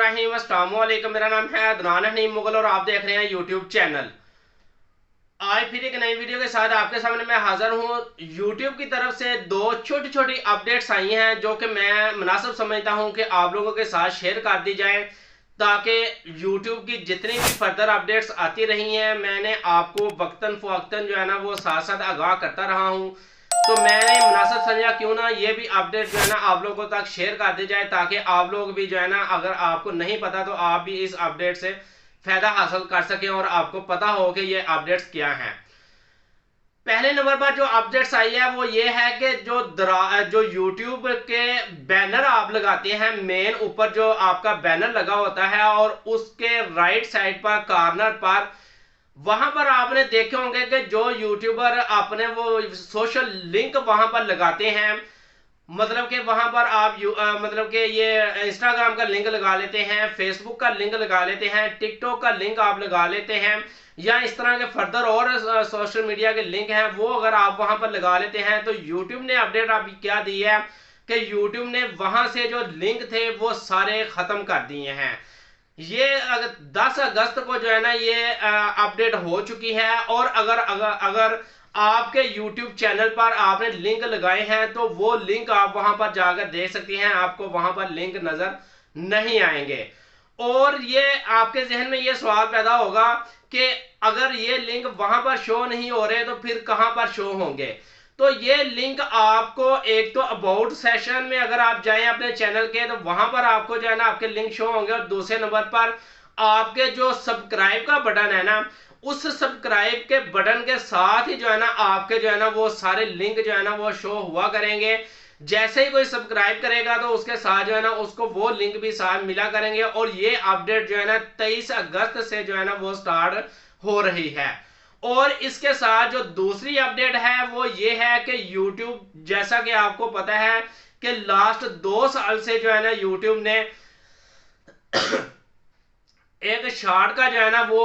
बिस्मिल्लाहिर्रहमानिर्रहीम। अस्सलाम वालेकुम। मेरा नाम है अदनान हनीम मुगल और आप देख रहे हैं यूट्यूब चैनल। आज फिर एक नई वीडियो के साथ आपके सामने मैं हाजिर हूँ। यूट्यूब की तरफ से दो छोटी छोटी अपडेट्स आई हैं जो कि मैं मुनासिब समझता हूँ कि आप लोगों के साथ शेयर कर दी जाए, ताकि यूट्यूब की जितनी भी फर्दर अपडेट्स आती रही हैं मैंने आपको वक्तन फ़वक्तन जो है ना वो साथ साथ आगाह करता रहा हूँ। तो मैंने मुनासिब समझा क्यों ना ये भी अपडेट जो है ना आप लोगों तक शेयर कर दी जाए, ताकि आप लोग भी जो है ना अगर आपको नहीं पता तो आप भी इस अपडेट से फायदा हासिल कर सकें और आपको पता हो कि ये अपडेट्स क्या हैं। पहले नंबर पर जो अपडेट्स आई है वो ये है कि जो यूट्यूब के बैनर आप लगाते हैं, मेन ऊपर जो आपका बैनर लगा होता है और उसके राइट साइड पर कॉर्नर पर वहां पर आपने देखे होंगे कि जो यूट्यूबर अपने वो सोशल लिंक वहां पर लगाते हैं, मतलब कि वहां पर आप मतलब कि ये इंस्टाग्राम का लिंक लगा लेते हैं, फेसबुक का लिंक लगा लेते हैं, टिकटॉक का लिंक आप लगा लेते हैं, या इस तरह के फर्दर और सोशल मीडिया के लिंक हैं वो अगर आप वहां पर लगा लेते हैं तो यूट्यूब ने अपडेट अभी क्या दी है कि यूट्यूब ने वहां से जो लिंक थे वो सारे खत्म कर दिए हैं। ये 10 अगस्त को जो है ना ये अपडेट हो चुकी है। और अगर अगर अगर आपके YouTube चैनल पर आपने लिंक लगाए हैं तो वो लिंक आप वहां पर जाकर देख सकते हैं, आपको वहां पर लिंक नजर नहीं आएंगे। और ये आपके जहन में ये सवाल पैदा होगा कि अगर ये लिंक वहां पर शो नहीं हो रहे तो फिर कहां पर शो होंगे। तो ये लिंक आपको एक तो अबाउट सेशन में अगर आप जाएं अपने चैनल के तो वहां पर आपको जो है ना आपके लिंक शो होंगे, और दूसरे नंबर पर आपके जो सब्सक्राइब का बटन है ना उस सब्सक्राइब के बटन के साथ ही जो है ना आपके जो है ना वो सारे लिंक जो है ना वो शो हुआ करेंगे। जैसे ही कोई सब्सक्राइब करेगा तो उसके साथ जो है ना उसको वो लिंक भी साथ मिला करेंगे। और ये अपडेट जो है ना 23 अगस्त से जो है ना वो स्टार्ट हो रही है। और इसके साथ जो दूसरी अपडेट है वो ये है कि YouTube, जैसा कि आपको पता है कि लास्ट 2 साल से जो है ना YouTube ने एक शॉर्ट का जो है ना वो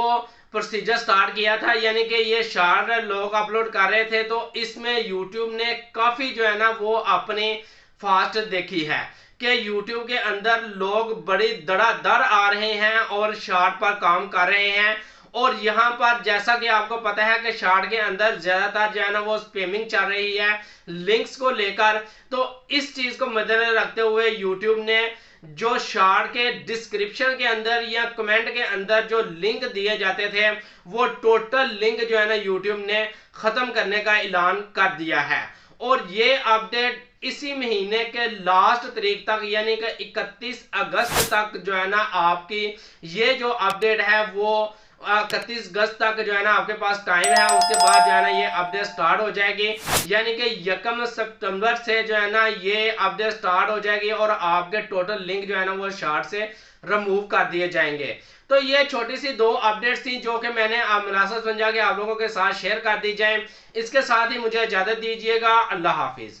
प्रोसीजर स्टार्ट किया था, यानी कि ये शॉर्ट लोग अपलोड कर रहे थे तो इसमें YouTube ने काफी जो है ना वो अपनी फास्ट देखी है कि YouTube के अंदर लोग बड़ी धड़ाधड़ आ रहे हैं और शॉर्ट पर काम कर रहे हैं। और यहाँ पर जैसा कि आपको पता है कि शॉर्ट के अंदर ज्यादातर जो है ना वो स्पैमिंग चल रही है लिंक्स को लेकर। तो इस चीज को मद्देनजर रखते हुए YouTube ने जो शॉर्ट के डिस्क्रिप्शन के अंदर या कमेंट के अंदर जो लिंक दिए जाते थे वो टोटल लिंक जो है ना यूट्यूब ने खत्म करने का ऐलान कर दिया है। और ये अपडेट इसी महीने के लास्ट तारीख तक यानी कि 31 अगस्त तक जो है ना आपकी ये जो अपडेट है वो 31 अगस्त तक जो है ना आपके पास टाइम है। उसके बाद जो है ना ये अपडेट स्टार्ट हो जाएगी, यानी कि 1 सितंबर से जो है ना ये अपडेट स्टार्ट हो जाएगी और आपके टोटल लिंक जो है ना वो शॉर्ट से रिमूव कर दिए जाएंगे। तो ये छोटी सी 2 अपडेट्स थी जो कि मैंने मुनासिब समझा कि आप लोगों के साथ शेयर कर दी जाए। इसके साथ ही मुझे इजाजत दीजिएगा। अल्लाह हाफिज।